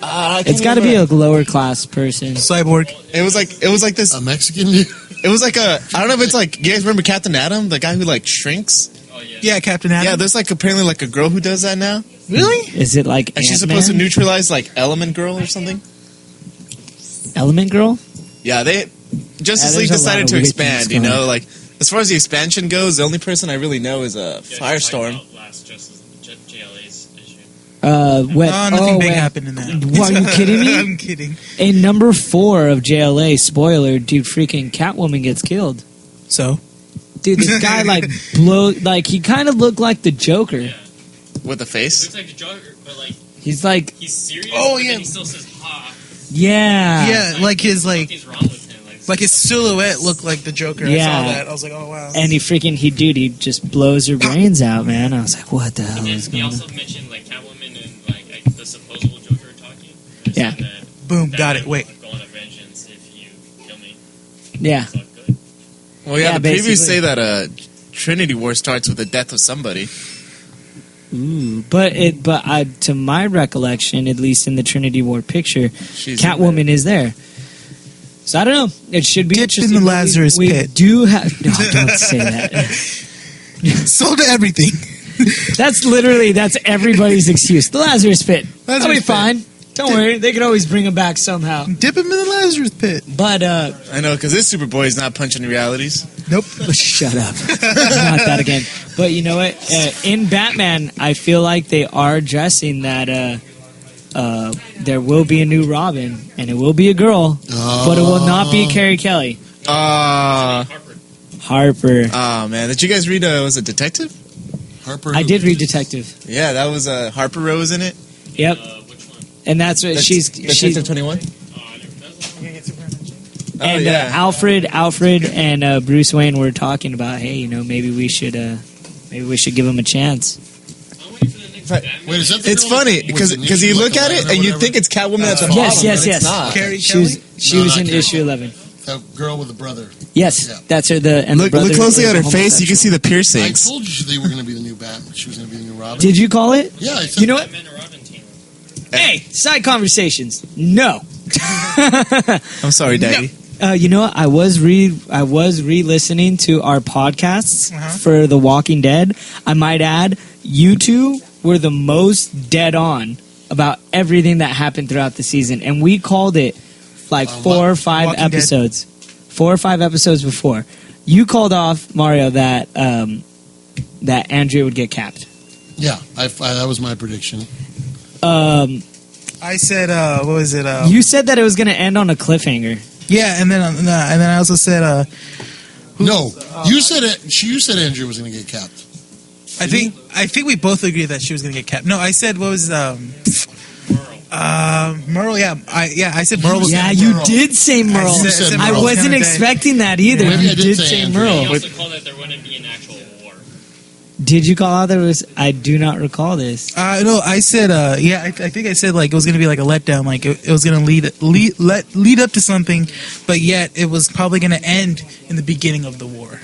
I can't it's got to be remember. a lower class person. Cyborg. It was like this. A Mexican dude? It was like I don't know if it's like, you guys remember Captain Atom, the guy who like shrinks? Oh yeah. Yeah, Captain Atom. Yeah, there's like apparently like a girl who does that now, Really? Is it like and she's Ant-Man? supposed to neutralize like Element Girl or something. Element Girl? Yeah, Justice Yeah, League there's a lot decided of to weird expand. things You going know, on. like as far as the expansion goes, the only person I really know is Yeah, just Firestorm. talking about last Justice Nothing JLA's issue. Nothing big wait. happened in that. What, are you kidding me? I'm kidding. In number 4 of JLA, spoiler, dude, freaking Catwoman gets killed. So? Dude, this guy he kind of looked like the Joker. Yeah. With the face. Looks like the Joker, but like He's like, he's serious. Oh, but yeah. Then he still says ha. yeah. Yeah, like his Something's wrong with him. like his silhouette looked like the Joker. I Yeah. saw that. I was like, oh wow. And he just blows her brains out, man. I was like, what the hell is He going on? also mentioned like Catwoman and like the supposable Joker talking. And Yeah. said that Boom, got it. Batman Wait. will Go on a vengeance if you kill me. Yeah. It's all good. Well, yeah, Yeah, the previews basically. say that Trinity War starts with the death of somebody. Ooh, but to my recollection, at least in the Trinity War picture, She's Catwoman is there. So I don't know. It should be Dip in interesting. the but Lazarus we pit. do have. No, don't say that. Sold everything. That's everybody's excuse. The Lazarus pit. That'll be Lazarus pit. fine. Don't worry, they can always bring him back somehow. Dip him in the Lazarus pit. But I know, because this Superboy is not punching realities. Nope. shut up, not that again. But you know what? In Batman, I feel like they are addressing that. There will be a new Robin, and it will be a girl, but it will not be Carrie Kelly. Harper. Oh, man. Did you guys read, was it Detective? Harper. I did read Detective. Yeah, that was Harper Rose in it. Yep. Which one? And that's what she's Detective 21? and Alfred and Bruce Wayne were talking about, hey, you know, maybe we should give him a chance. Wait, is that the It's girl funny that was because in you issue, look like, at it 11 or and you whatever? think it's Catwoman at the bottom. Yes, but it's not. Carrie She Kelly? was not in Carrie issue Kelly. 11. That girl with the brother. Yes, Yeah. that's her. And Look the brother closely is at her face. You can see the I piercings. told you they were going to be the new Batman. She was going to be the new Robin. Did you call it? Yeah, I said You know what? Batman and Robin team. Hey, side conversations. No. I'm sorry, Daddy. You know what? I was re-listening to our podcasts Uh-huh. for The Walking Dead. I might add, you two were the most dead on about everything that happened throughout the season, and we called it like 4 or 5 Walking Dead. episodes. 4 or 5 episodes before. You called off, Mario, that Andrea would get capped. Yeah, that was my prediction. I said, what was it? You said that it was going to end on a cliffhanger. Yeah, and then I also said, No, you said it. You said Andrew was going to get capped. I think we both agreed that she was going to get capped. No, I said, what was Merle? Yeah, I said Merle was. Yeah, gonna you Merle. did say Merle. You said I Merle. wasn't Gonna die. expecting that either. Maybe You I did did say say Andrew. Merle. He also called it there wouldn't be an actual war. Did you call out there was? I do not recall this. No, I said, I think I said like it was going to be like a letdown, like it was going to lead up to something, but yet it was probably going to end in the beginning of the war.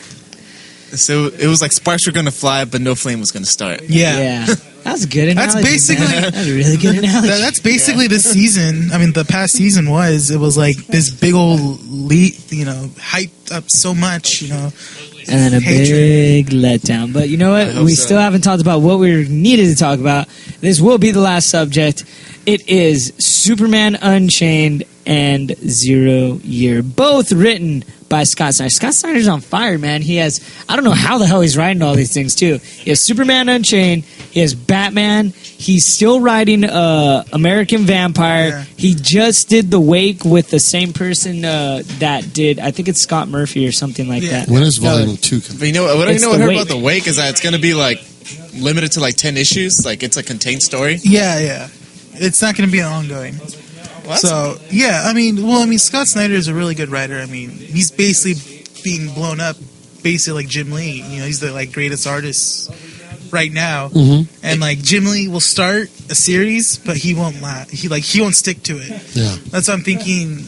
So it was like sparks were going to fly, but no flame was going to start. Yeah. That's a good analogy. That's basically- man. That's a really good analogy. That's basically this season. I mean, the past season was like this big old hyped up so much, and then a hatred. big letdown. But you know what? hope We so. still haven't talked about what we needed to talk about. This will be the last subject. It is Superman Unchained and 0 Year, both written by Scott Snyder. Scott Snyder's on fire, man. He has, I don't know how the hell he's writing all these things, too. He has Superman Unchained. He has Batman. He's still writing American Vampire. Yeah. He just did The Wake with the same person that did, I think it's Scott Murphy or something like Yeah. that. When is Volume 2 coming? But you know what? It's I heard The about the Wake is that it's going to be like limited to like 10 issues. Like it's a contained story. Yeah. It's not going to be an ongoing. What? So yeah, I mean, Scott Snyder is a really good writer. I mean, he's basically being blown up, basically like Jim Lee. He's the like greatest artist right now, and like Jim Lee will start a series, but he won't he won't stick to it. Yeah. That's what I'm thinking.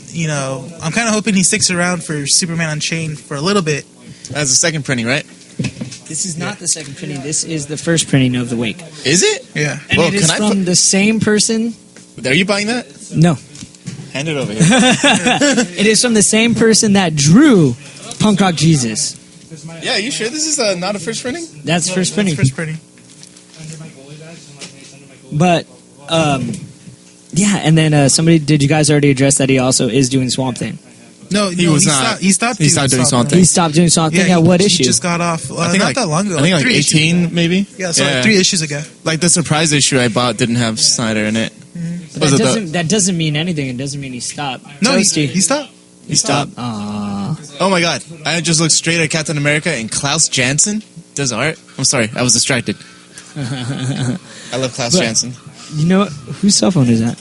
I'm kind of hoping he sticks around for Superman Unchained for a little bit. That's the second printing, right? This is not the second printing. This is the first printing of The Wake. Is it? Yeah. And Well, it is can I from the same person. Are you buying that? No. Hand it over here. It is from the same person that drew Punk Rock Jesus. Yeah, you sure this is not a first printing? That's first printing. First printing. But, yeah, and then did you guys already address that he also is doing Swamp Thing? No, He was not. He stopped He stopped doing Swamp He stopped doing Swamp Thing at what issue? He just got off. I think not like, that long ago. I think like 3 issues 18 ago. maybe. Yeah, so like 3 issues ago. Like the surprise issue I bought didn't have Snyder in it. But that doesn't mean anything. It doesn't mean he stopped. No, Toasty. he stopped. He stopped. Aww. Oh my god! I just looked straight at Captain America and Klaus Janson does art. I'm sorry, I was distracted. I love Klaus But- Janson. You know what? Whose cell phone is that?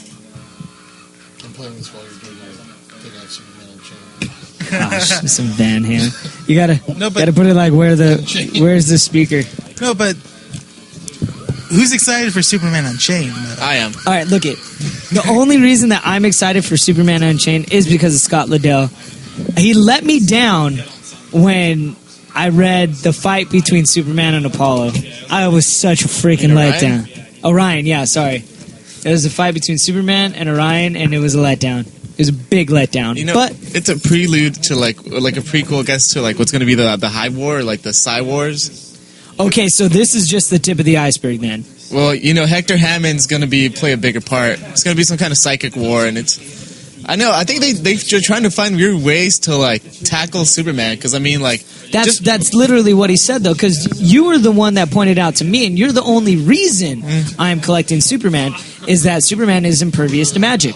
I'm playing this while you're doing your Take Out Superman Unchained. Gosh, some Van Ham. You gotta No, but- gotta put it like where's the speaker? No, but who's excited for Superman Unchained? I am. All right, look it. The only reason that I'm excited for Superman Unchained is because of Scott Liddell. He let me down when I read the fight between Superman and Apollo. I was such a freaking And Orion? letdown. Orion, yeah, sorry. It was a fight between Superman and Orion, and it was a letdown. It was a big letdown. You know, but it's a prelude to like a prequel, I guess, to like what's going to be the Hive War, or like the Psy Wars. okay, so this is just the tip of the iceberg then. Well, Hector Hammond's going to play a bigger part. It's going to be some kind of psychic war, and I think they're trying to find weird ways to like tackle Superman. Because that's literally what he said though. Because you were the one that pointed out to me, and you're the only reason I'm collecting Superman is that Superman is impervious to magic.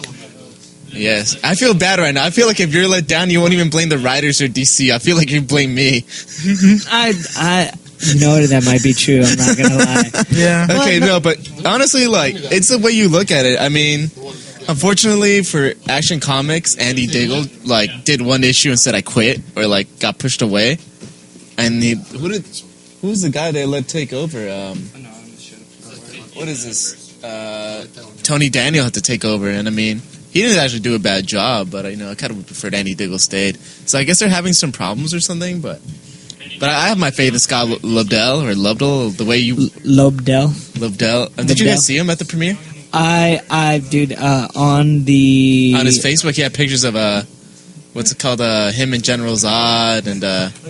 Yes, I feel bad right now. I feel like if you're let down, you won't even blame the writers or DC. I feel like you blame me. That might be true. I'm not gonna lie. Yeah. Okay, no, but honestly, like, it's the way you look at it. I mean, unfortunately for Action Comics, Andy Diggle did one issue and said I quit or got pushed away. And who's the guy they let take over? What is this? Tony Daniel had to take over, and I mean, he didn't actually do a bad job, but I kind of would prefer Andy Diggle stayed. So I guess they're having some problems or something, but I have my faith in Scott Lobdell, the way you... Lobdell. Did you guys see him at the premiere? I did, on his Facebook, he had pictures of, what's it called, him and General Zod, and,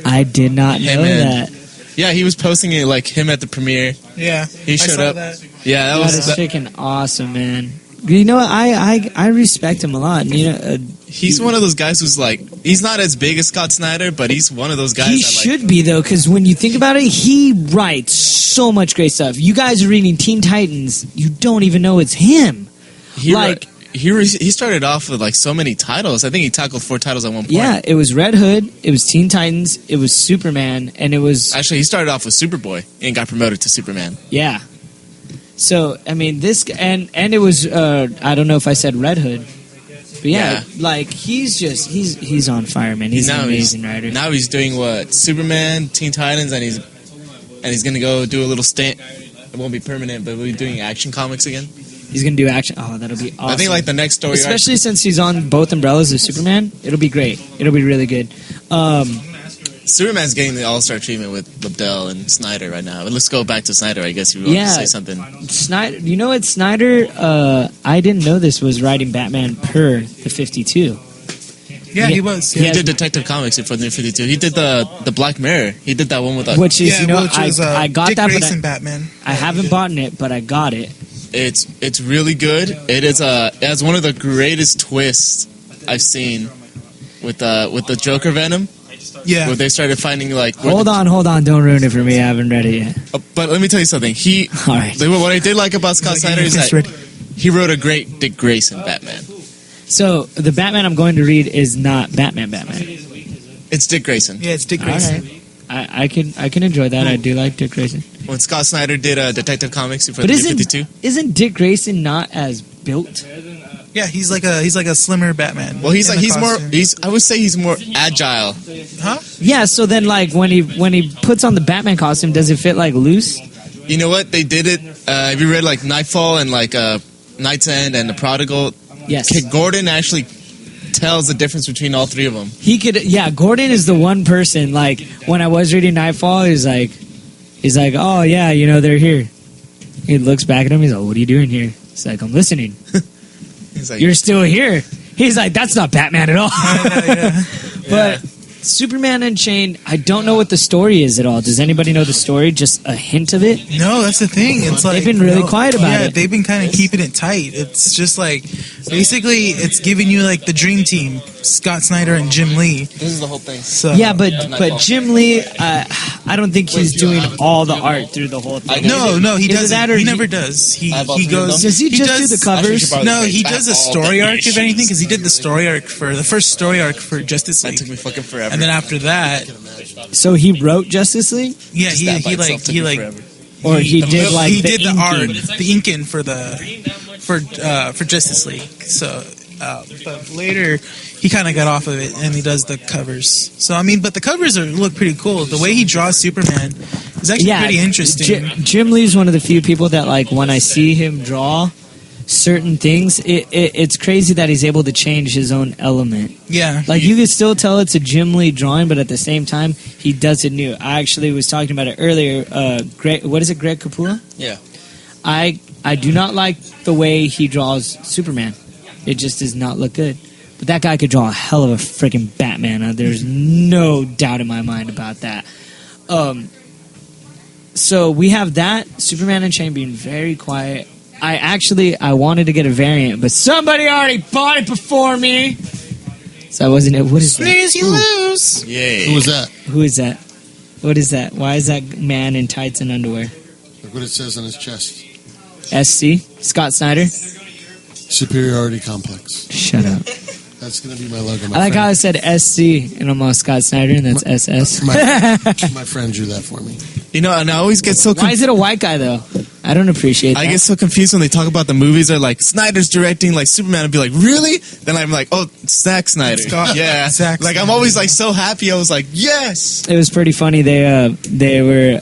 I did not know that. Yeah, he was posting it, him at the premiere. Yeah. He showed up. That. Yeah, that was freaking awesome, man. You know what? I respect him a lot. He's one of those guys who's he's not as big as Scott Snyder, but he's one of those guys. He should be though, because when you think about it, he writes so much great stuff. You guys are reading Teen Titans, you don't even know it's him. He started off with so many titles. I think he tackled 4 titles at one point. Yeah, it was Red Hood, it was Teen Titans, it was Superman, and it was actually he started off with Superboy and got promoted to Superman. Yeah. So I mean, this and it was I don't know if I said Red Hood, but yeah. He's on fire, man. He's an amazing writer. Now he's doing what? Superman, Teen Titans, and he's gonna go do a little stint. It won't be permanent, but we'll be doing Action Comics again. He's gonna do action. Oh, that'll be awesome. I think the next story, especially since he's on both umbrellas of Superman, it'll be great. It'll be really good. Superman's getting the all-star treatment with Lobdell and Snyder right now. Let's go back to Snyder, I guess, if you want to say something. Snyder, you know what? Snyder, I didn't know this, was writing Batman per the 52. Yeah, he was. He did Detective Comics for the New 52. He did the Black Mirror. He did that one with which is, I got Dick that, Grayson Batman. I haven't bought it, but I got it. It's really good. It has one of the greatest twists I've seen with the Joker Venom. Yeah. Where they started finding Hold on, don't ruin it for me. I haven't read it yet. But let me tell you something. All right. What I did like about Scott Snyder is that he wrote a great Dick Grayson Batman. So the Batman I'm going to read is not Batman. It's Dick Grayson. Yeah, it's Dick Grayson. All right. I can enjoy that. I do like Dick Grayson. When Scott Snyder did Detective Comics for the New 52. Isn't Dick Grayson not as built? Yeah, he's like a slimmer Batman. Well, he's I would say he's more agile. Huh? Yeah. So then, when he puts on the Batman costume, does it fit loose? You know what? They did it. Have you read Nightfall and Night's End and The Prodigal? Yes. Gordon actually tells the difference between all 3 of them. He could. Yeah. Gordon is the one person. When I was reading Nightfall, he's like, oh yeah, they're here. He looks back at him. He's like, what are you doing here? He's like, I'm listening. He's like, you're still here. He's like, that's not Batman at all. Yeah. But Superman Unchained, I don't know what the story is at all. Does anybody know the story? Just a hint of it? No, that's the thing. It's they've been really quiet about it. Yeah, they've been kind of keeping it tight. It's just basically, it's giving you the dream team, Scott Snyder and Jim Lee. This is the whole thing. So, yeah, but Jim Lee, I don't think he's doing all the art through the whole thing. No, he doesn't. He never does. He goes. Does he just do the covers? No, he does a story arc, if anything, because he did the first story arc for Justice League. That took me fucking forever. And then after that, so he wrote Justice League. Yeah, he did the art, the inking for Justice League. So, but later he kind of got off of it and he does the covers. So but the covers look pretty cool. The way he draws Superman is actually pretty interesting. Jim Lee's one of the few people that when I see him draw certain things, it's crazy that he's able to change his own element. Yeah. You can still tell it's a Jim Lee drawing, but at the same time, he does it new. I actually was talking about it earlier. Greg Capullo? Yeah. I do not like the way he draws Superman. It just does not look good. But that guy could draw a hell of a freaking Batman. There's no doubt in my mind about that. so we have that Superman and Chain being very quiet. I wanted to get a variant, but somebody already bought it before me. So I wasn't. What is that? Snooze, you lose. Yay. Who was that? Who is that? What is that? Why is that man in tights and underwear? Look what it says on his chest. SC? Scott Snyder? Superiority complex. Shut up. That's going to be my logo. I like how I said SC and almost Scott Snyder, and that's SS. my friend drew that for me. You know, and I always get so Why is it a white guy, though? I don't appreciate that. I get so confused when they talk about the movies. They're like, Snyder's directing like Superman. I'd be like, really? Then I'm like, oh, Zack Snyder. Yeah. Zack like, I'm Snyder. always like so happy. I was like, yes. It was pretty funny. They were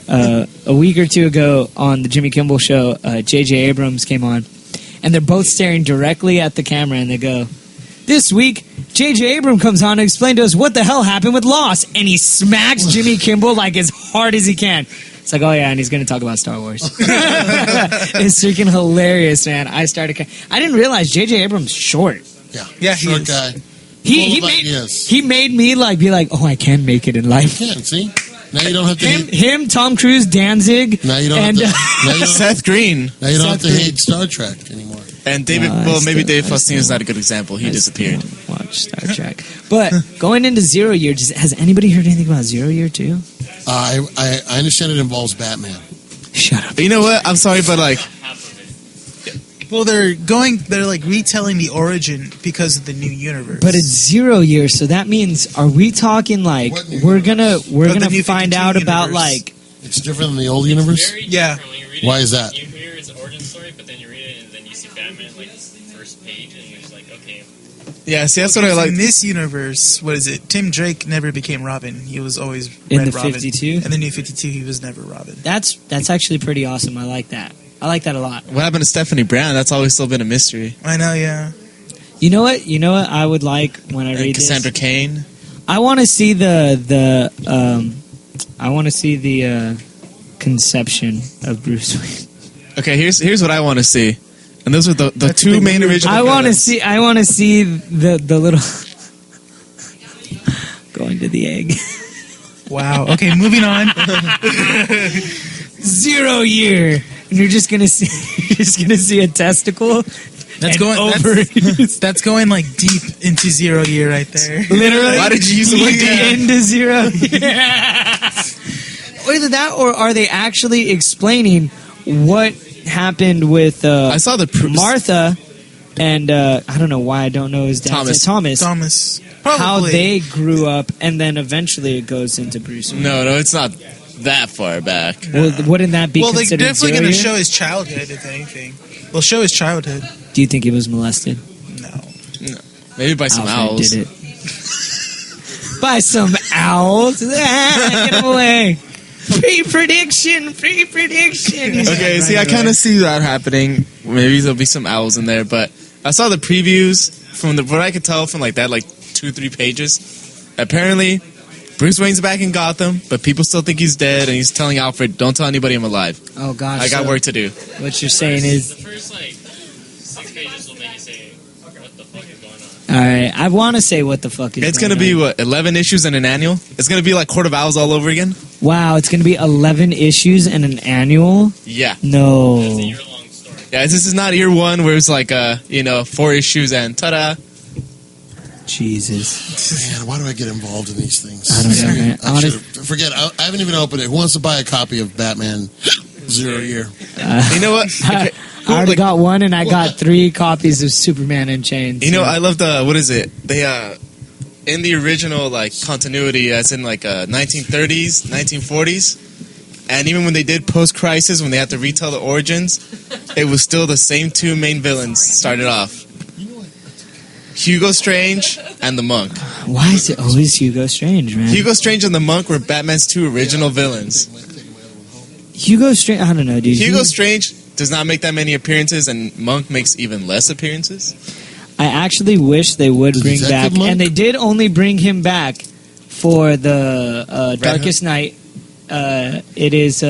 a week or two ago on the Jimmy Kimmel show. J.J. Abrams came on, and they're both staring directly at the camera, and they go, "This week, J.J. Abrams comes on to explain to us what the hell happened with Lost," and he smacks Jimmy Kimmel like as hard as he can. It's like, oh yeah, and he's going to talk about Star Wars. It's freaking hilarious, man. I didn't realize J.J. Abrams short. Yeah, he short is. guy. He made me like be like, oh, I can make it in life. You can, see? Now you don't have to hate. Him, Tom Cruise, Danzig. Now you don't and, have to. Now you don't, Seth Green. now you don't have to Seth Green. hate Star Trek anymore. And David, No, I well, maybe still- Dave I Faustino is still- not a good example. He disappeared. Watch Star Trek. But going into Zero Year, has anybody heard anything about Zero Year too? I understand it involves Batman. Shut up. You know what? I'm sorry, but like, Half of it. Well, they're like retelling the origin because of the new universe. But it's 0 year, so that means are we talking like What new we're gonna Of the new find 52 out about universe. like It's different than the old universe. Very Yeah. different. When you read Why it, is that? You hear it's an origin story, but then you read it and then you see Batman like first page, and you're just like, okay. yeah. See, that's what I like. In this universe, what is it? Tim Drake never became Robin. He was always In Red the Robin. 52? In the new 52, he was never Robin. that's actually pretty awesome. I like that. I like that a lot. What happened to Stephanie Brown? That's always still been a mystery. I know, yeah. You know what? I would like when I And read Cassandra this. Cain. I want to see the conception of Bruce Wayne. Okay, here's what I want to see. And those are the That's two the main movie. original. I want to villains. see the little going to the egg. Wow. Okay, moving on. 0 year, and you're just gonna see a testicle. That's and going. ovaries. That's going like deep into 0 year right there. Literally. Why did you use the word deep into 0 year? Either that, or are they actually explaining what happened with I saw the Martha and I don't know why I don't know his dad's Thomas. name. Thomas. How Probably. they grew up, and then eventually it goes into Bruce Wayne. No, it's not that far back. Well, wouldn't that be Well, they're considered definitely 0 going to year? show his childhood, if anything. They'll show his childhood. Do you think he was molested? No. Maybe by some Alfred owls. did it. By some owls. Ah, get him away. Pre-prediction. Okay, see, I kind of see that happening. Maybe there'll be some owls in there, but I saw the previews from what I could tell from like that, like 2-3 pages. Apparently, Bruce Wayne's back in Gotham, but people still think he's dead, and he's telling Alfred, "Don't tell anybody I'm alive. Oh gosh. I got so work to do." What you're saying is, The first like 6 pages will make you say, what the fuck is going on? all right. I want to say what the fuck is. It's gonna going be on. what 11 issues and an annual. It's gonna be like Court of Owls all over again. Wow. It's gonna be 11 issues and an annual. Yeah, No. It's a year-long story. yeah. This is not year one where it's like 4 issues and ta-da. Jesus. Man, why do I get involved in these things? I don't know, man. I should've- forget. I haven't even opened it. Who wants to buy a copy of Batman 0 year? You know what? Okay. I already Like, got one, and I got 3 copies of Superman in Chains. you know, I love the what is it? They in the original like continuity, as in like 1930s, 1940s, and even when they did post Crisis, when they had to retell the origins, it was still the same 2 main villains started off. Hugo Strange and the Monk. Why is it always Hugo Strange, man? Hugo Strange and the Monk were Batman's 2 original villains. Hugo Strange. I don't know, dude. Hugo Strange does not make that many appearances, and Monk makes even less appearances. I actually wish they would The bring Detective back, Monk? and they did only bring him back for the Red Darkest Night. It is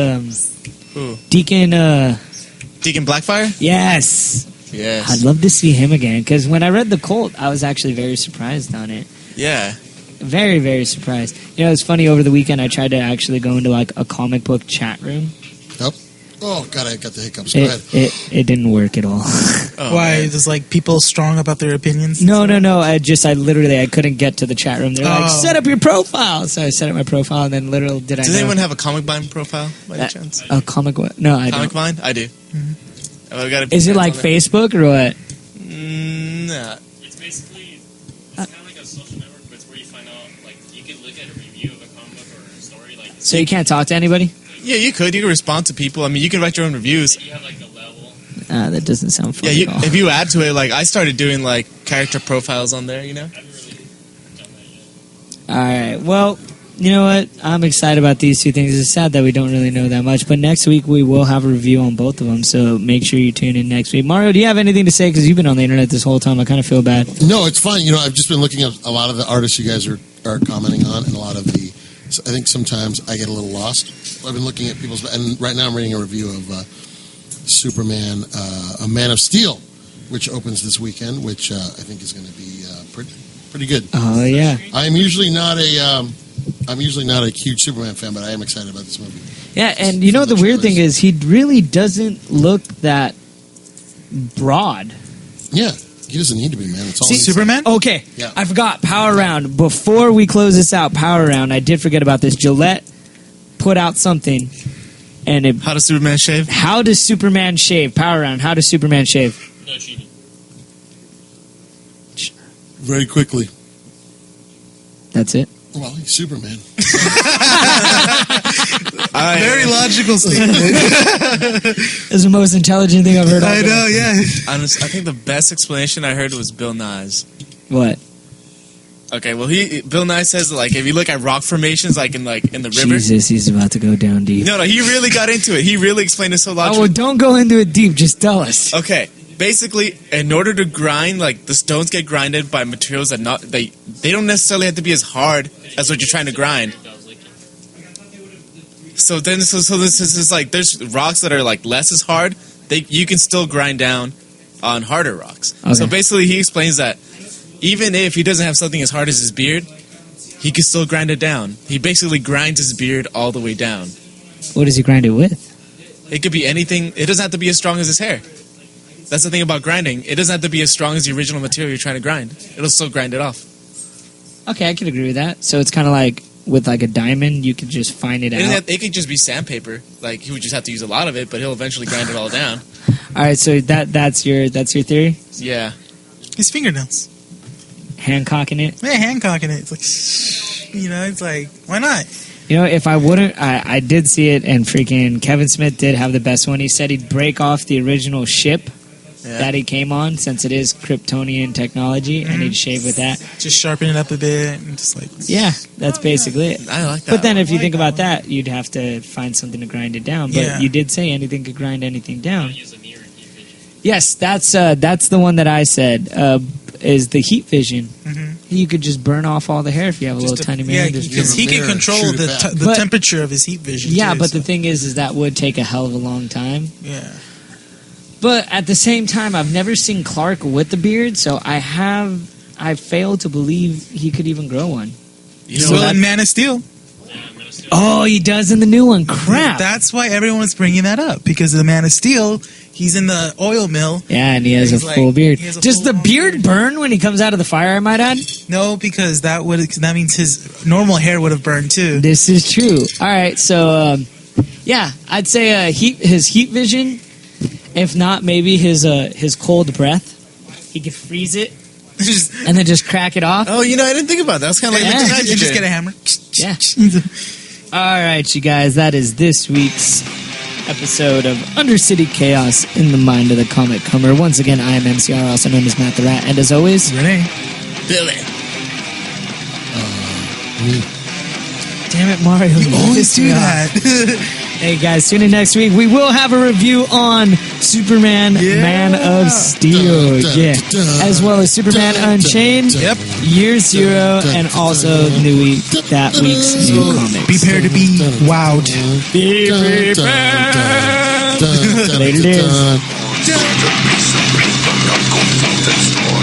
Who? Deacon. Deacon Blackfire? Yes, Yes. I'd love to see him again because when I read the Cult, I was actually very surprised on it. Yeah. Very, very surprised. You know, it's funny. Over the weekend, I tried to actually go into like a comic book chat room, Nope. Oh, God, I got the hiccups. Go ahead. It didn't work at all. Why? There's like people strong about their opinions? No. I literally couldn't get to the chat room. They're like, set up your profile. So I set up my profile, and then literally Does anyone have a Comic Vine profile by any chance? A comic what? No, I Comic don't. Vine? I do. Oh, Is it like Facebook or what? Nah. It's basically kind of like a social network, but it's where you find out, like, you can look at a review of a comic book or a story, like. So you can't talk to anybody? Yeah, you could. You can respond to people. I mean, you can write your own reviews. You have like a level. That doesn't sound fun Yeah, at all. if you add to it, like I started doing like character profiles on there. You know. I haven't really done that yet. All right. Well, you know what? I'm excited about these two things. It's sad that we don't really know that much, but next week we will have a review on both of them. So make sure you tune in next week. Mario, do you have anything to say? Because you've been on the internet this whole time. I kind of feel bad. No, it's fine. You know, I've just been looking at a lot of the artists you guys are commenting on, and a lot of the. I think sometimes I get a little lost. I've been looking at people's, and right now I'm reading a review of Superman, A Man of Steel, which opens this weekend, which I think is going to be pretty good. Oh yeah. I'm usually not a huge Superman fan, but I am excited about this movie. Yeah, and you know the weird thing is he really doesn't look that broad. Yeah. He doesn't need to be, man. It's all See, Superman? Okay, Yeah. I forgot. Power Round. Before we close this out, Power Round, I did forget about this. Gillette put out something, and it... How does Superman shave? How does Superman shave? Power Round. How does Superman shave? No cheating. very quickly. That's it? Well, he's Superman. Very logical statement. It's the most intelligent thing I've heard. I know, yeah. Honestly, I think the best explanation I heard was Bill Nye's. What? Okay, well, Bill Nye says like if you look at rock formations, like in the river. Jesus, he's about to go down deep. No, he really got into it. He really explained it so Oh, logically. well, don't go into it deep. Just tell us. Okay, basically, in order to grind, like the stones get grinded by materials that they don't necessarily have to be as hard as what you're trying to grind. So this is like there's rocks that are like less as hard. You can still grind down on harder rocks. Okay. So basically, he explains that even if he doesn't have something as hard as his beard, he can still grind it down. He basically grinds his beard all the way down. What does he grind it with? It could be anything. It doesn't have to be as strong as his hair. That's the thing about grinding. It doesn't have to be as strong as the original material you're trying to grind. It'll still grind it off. Okay, I can agree with that. So it's kind of like with like a diamond, you could just find it out. It could just be sandpaper. Like he would just have to use a lot of it, but he'll eventually grind it all down. All right, so that's your theory. Yeah. His fingernails. Hancocking it. Yeah, Hancocking it. It's like, it's like, why not? You know, if I wouldn't, I did see it, and freaking Kevin Smith did have the best one. He said he'd break off the original ship that he came on, since it is Kryptonian technology, and he'd shave with that. Just sharpen it up a bit and just like... Yeah, that's basically it. I like that. But then if you think about that, you'd have to find something to grind it down. But Yeah. you did say anything could grind anything down. Use a mirror and heat vision. Yes, that's the one that I said, is the heat vision. Mhm. You could just burn off all the hair if you have a little tiny mirror. Yeah, and just- because he can mirror, control shoot it the back. But- temperature of his heat vision. yeah, too, but so- the thing is that would take a hell of a long time. Yeah. But at the same time, I've never seen Clark with the beard, so I failed to believe he could even grow one. Well, in Man of Steel. Oh, he does in the new one. Crap. That's why everyone was bringing that up, because of the Man of Steel, he's in the oil mill. Yeah, and he has He's a like- full beard. he has a Does full the long beard beard. burn when he comes out of the fire, I might add? No, because that means his normal hair would have burned too. This is true. All right, so, yeah, I'd say his heat vision, if not, maybe his cold breath. He could freeze it Just, and then just crack it off. Oh, I didn't think about that. That's kind of like Yeah. liquid you just nitrogen. get a hammer. Yeah. All right, you guys, that is this week's episode of Undercity Chaos in the Mind of the Comic Comer. Once again, I am MCR, also known as Matt the Rat, and as always, Renee. Billy. damn it, Mario, you Always pissed do me off. that. Hey guys, tune in next week. We will have a review on Superman, Man of Steel, Dun, dun, dun, as well as Superman dun, dun, Unchained, dun, Year Zero, dun, and dun, also dun, that week's new comics. Be prepared to be wowed. Be prepared. Later, dudes. Dun. To be something from your conscience.